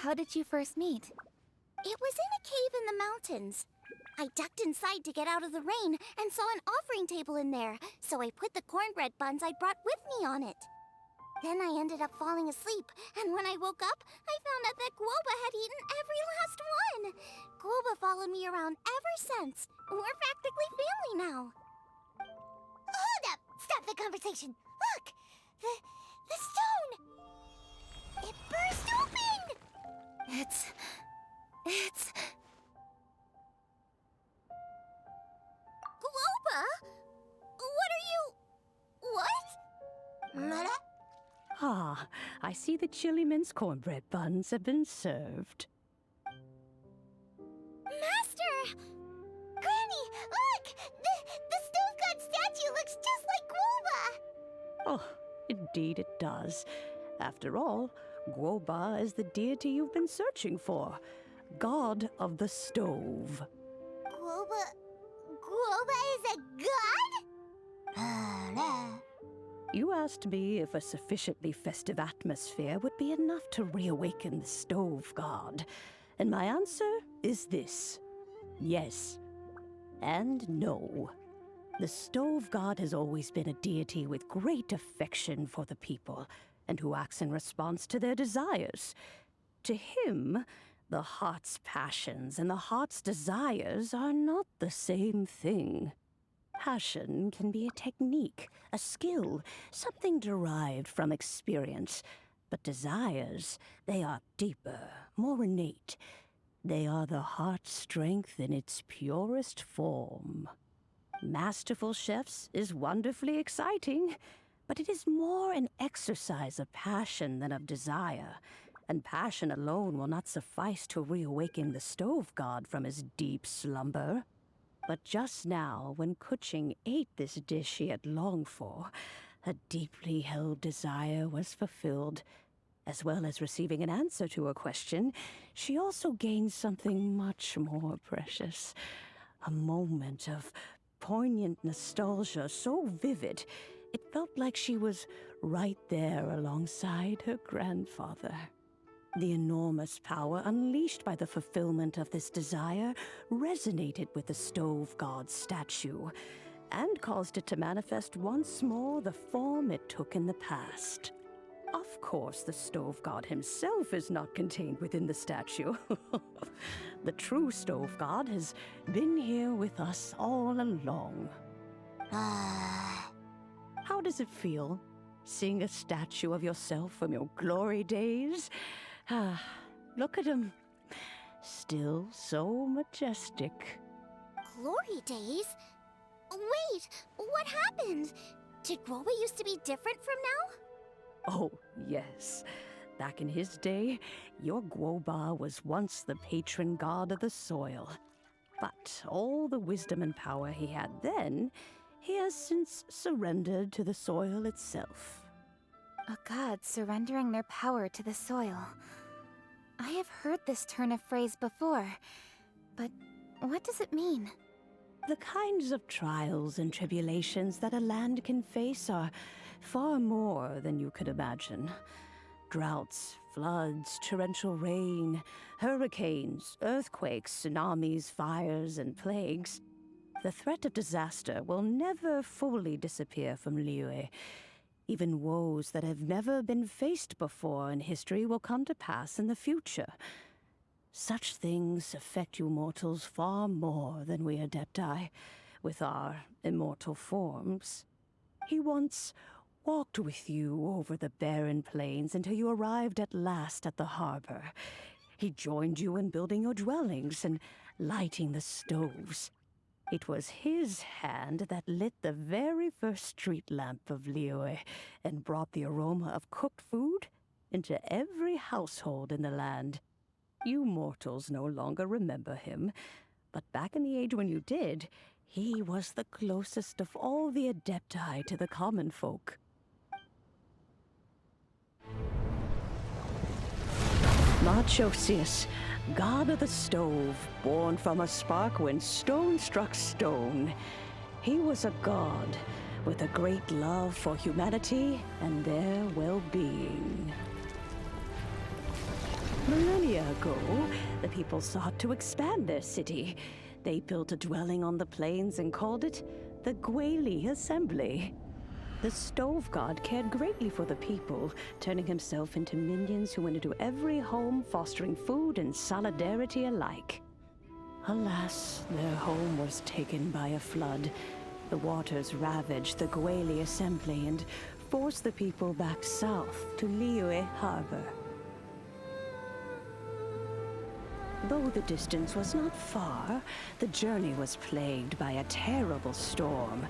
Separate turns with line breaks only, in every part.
how did you first meet?
It was in a cave in the mountains. I ducked inside to get out of the rain and saw an offering table in there, so I put the cornbread buns I'd brought with me on it. Then I ended up falling asleep, and when I woke up, I found out that Gouba had eaten every last one. Gouba followed me around ever since. We're practically family now. Hold up! Stop the conversation! Look! The stone! It burst open!
It's...
Gouba? What are you... What? Mother?
Ah, I see the chili mince cornbread buns have been served.
Master! Granny, look! The stone god statue looks just like Gouba!
Oh, indeed it does. After all, Gouba is the deity you've been searching for, god of the stove.
Gouba is a god?
You asked me if a sufficiently festive atmosphere would be enough to reawaken the stove god, and my answer is this: yes and no. The stove god has always been a deity with great affection for the people, and who acts in response to their desires. To him, the heart's passions and the heart's desires are not the same thing. Passion can be a technique, a skill, something derived from experience. But desires, they are deeper, more innate. They are the heart's strength in its purest form. Masterful chefs is wonderfully exciting, but it is more an exercise of passion than of desire, and passion alone will not suffice to reawaken the stove god from his deep slumber. But just now, when Kuching ate this dish he had longed for, a deeply held desire was fulfilled. As well as receiving an answer to her question, she also gained something much more precious. A moment of poignant nostalgia so vivid, it felt like she was right there alongside her grandfather. The enormous power unleashed by the fulfillment of this desire resonated with the stove god's statue, and caused it to manifest once more the form it took in the past. Of course, the stove god himself is not contained within the statue. The true stove god has been here with us all along. How does it feel, seeing a statue of yourself from your glory days? Look at him. Still so majestic.
Glory days? Wait, what happened? Did Gouba used to be different from now?
Oh, yes. Back in his day, your Gouba was once the patron god of the soil. But all the wisdom and power he had then, he has since surrendered to the soil itself.
A god surrendering their power to the soil. I have heard this turn of phrase before, but what does it mean?
The kinds of trials and tribulations that a land can face are far more than you could imagine. Droughts, floods, torrential rain, hurricanes, earthquakes, tsunamis, fires, and plagues. The threat of disaster will never fully disappear from Liyue. Even woes that have never been faced before in history will come to pass in the future. Such things affect you mortals far more than we Adepti, with our immortal forms. He once walked with you over the barren plains until you arrived at last at the harbor. He joined you in building your dwellings and lighting the stoves. It was his hand that lit the very first street lamp of Liyue and brought the aroma of cooked food into every household in the land. You mortals no longer remember him, but back in the age when you did, he was the closest of all the Adepti to the common folk. Marchosius, god of the stove, born from a spark when stone struck stone. He was a god with a great love for humanity and their well-being. Millennia ago, the people sought to expand their city. They built a dwelling on the plains and called it the Gouba Assembly. The Stove God cared greatly for the people, turning himself into minions who went into every home, fostering food and solidarity alike. Alas, their home was taken by a flood. The waters ravaged the Gouba Assembly and forced the people back south to Liyue Harbor. Though the distance was not far, the journey was plagued by a terrible storm.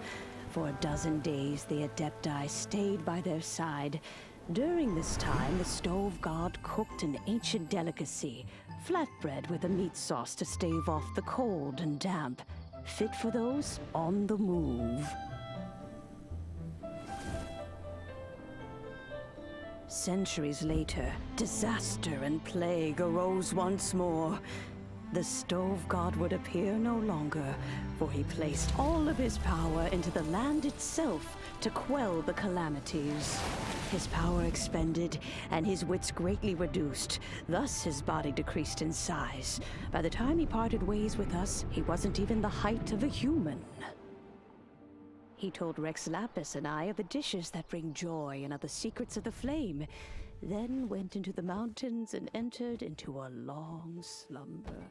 For a dozen days, the Adepti stayed by their side. During this time, the Stove God cooked an ancient delicacy, flatbread with a meat sauce to stave off the cold and damp, fit for those on the move. Centuries later, disaster and plague arose once more. The Stove God would appear no longer, for he placed all of his power into the land itself to quell the calamities. His power expended, and his wits greatly reduced. Thus his body decreased in size. By the time he parted ways with us, he wasn't even the height of a human. He told Rex Lapis and I of the dishes that bring joy and of the secrets of the flame, then went into the mountains and entered into a long slumber.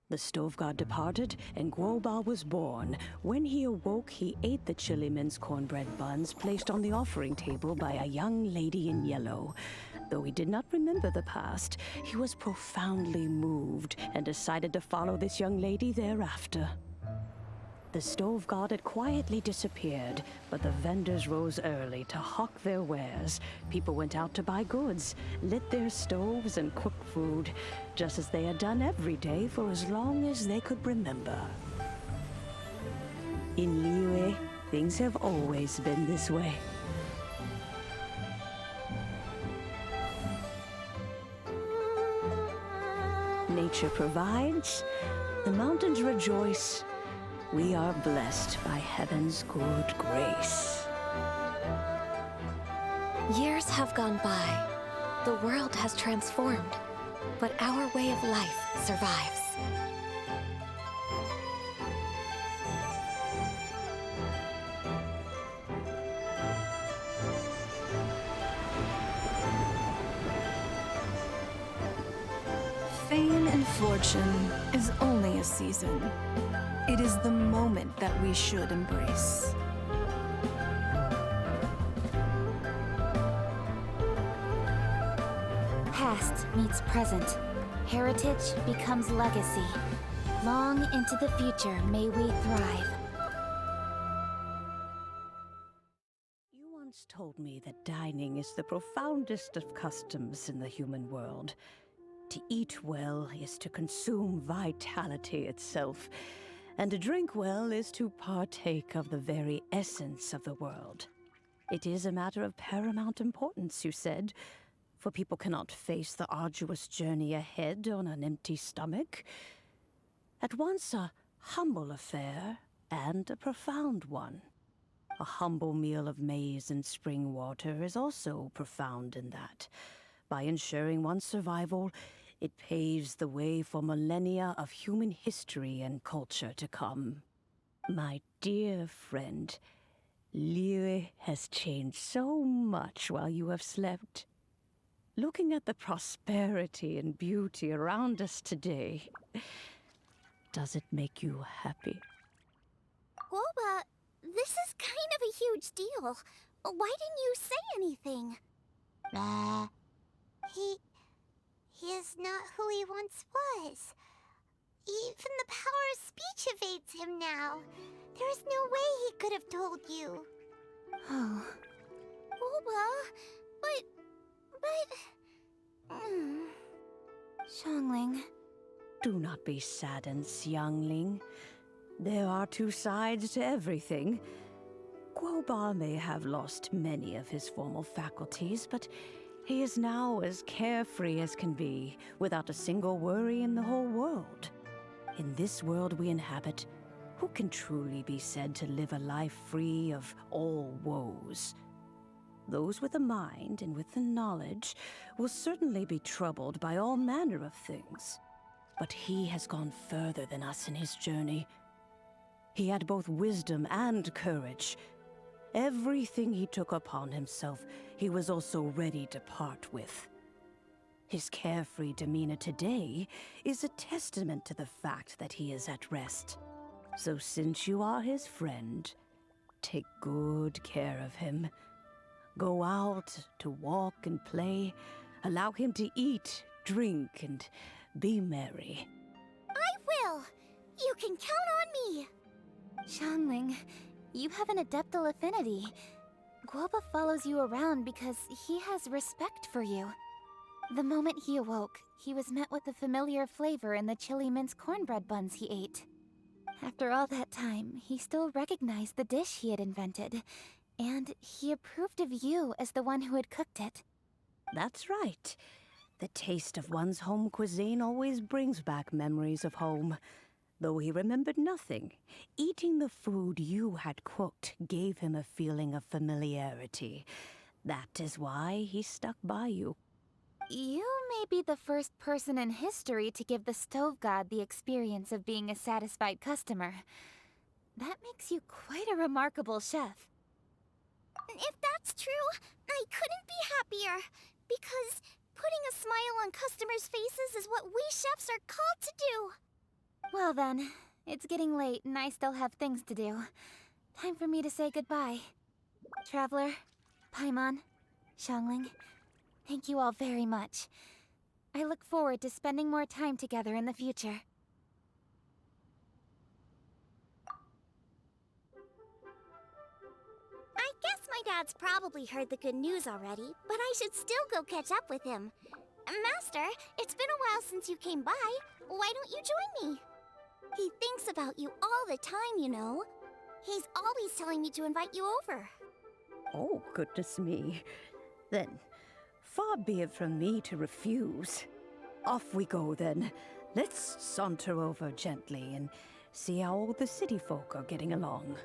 The Stove God departed, and Gouba was born. When he awoke, he ate the Chiliman's cornbread buns placed on the offering table by a young lady in yellow. Though he did not remember the past, he was profoundly moved and decided to follow this young lady thereafter. The Stove God had quietly disappeared, but the vendors rose early to hawk their wares. People went out to buy goods, lit their stoves, and cooked food, just as they had done every day for as long as they could remember. In Liyue, things have always been this way. Nature provides, the mountains rejoice. We are blessed by heaven's good grace.
Years have gone by. The world has transformed, but our way of life survives.
Fame and fortune is only a season. It is the moment that we should embrace.
Past meets present. Heritage becomes legacy. Long into the future may we thrive.
You once told me that dining is the profoundest of customs in the human world. To eat well is to consume vitality itself, and to drink well is to partake of the very essence of the world. It is a matter of paramount importance, you said, for people cannot face the arduous journey ahead on an empty stomach. At once a humble affair and a profound one. A humble meal of maize and spring water is also profound in that. By ensuring one's survival, it paves the way for millennia of human history and culture to come. My dear friend, Liyue has changed so much while you have slept. Looking at the prosperity and beauty around us today, does it make you happy?
Gouba, this is kind of a huge deal. Why didn't you say anything? He is not who he once was. Even the power of speech evades him now. There is no way he could have told you.
Oh.
Gouba, but...
Xiangling.
Do not be saddened, Xiangling. There are two sides to everything. Gouba may have lost many of his formal faculties, but he is now as carefree as can be, without a single worry in the whole world. In this world we inhabit, who can truly be said to live a life free of all woes. Those with a mind and with the knowledge will certainly be troubled by all manner of things. But he has gone further than us in his journey. He had both wisdom and courage. Everything he took upon himself, he was also ready to part with. His carefree demeanor today is a testament to the fact that he is at rest. So since you are his friend, take good care of him. Go out to walk and play. Allow him to eat, drink, and be merry.
I will! You can count on me!
Xiangling, you have an adeptal affinity. Gouba follows you around because he has respect for you. The moment he awoke, he was met with a familiar flavor in the chili mince cornbread buns he ate. After all that time, he still recognized the dish he had invented, and he approved of you as the one who had cooked it.
That's right. The taste of one's home cuisine always brings back memories of home. Though he remembered nothing, eating the food you had cooked gave him a feeling of familiarity. That is why he stuck by you.
You may be the first person in history to give the stove god the experience of being a satisfied customer. That makes you quite a remarkable chef.
If that's true, I couldn't be happier. Because putting a smile on customers' faces is what we chefs are called to do.
Well then, it's getting late and I still have things to do. Time for me to say goodbye. Traveler, Paimon, Xiangling, thank you all very much. I look forward to spending more time together in the future.
I guess my dad's probably heard the good news already, but I should still go catch up with him. Master, it's been a while since you came by. Why don't you join me? He thinks about you all the time, you know. He's always telling me to invite you over.
Oh, goodness me. Then, far be it from me to refuse. Off we go, then. Let's saunter over gently and see how all the city folk are getting along.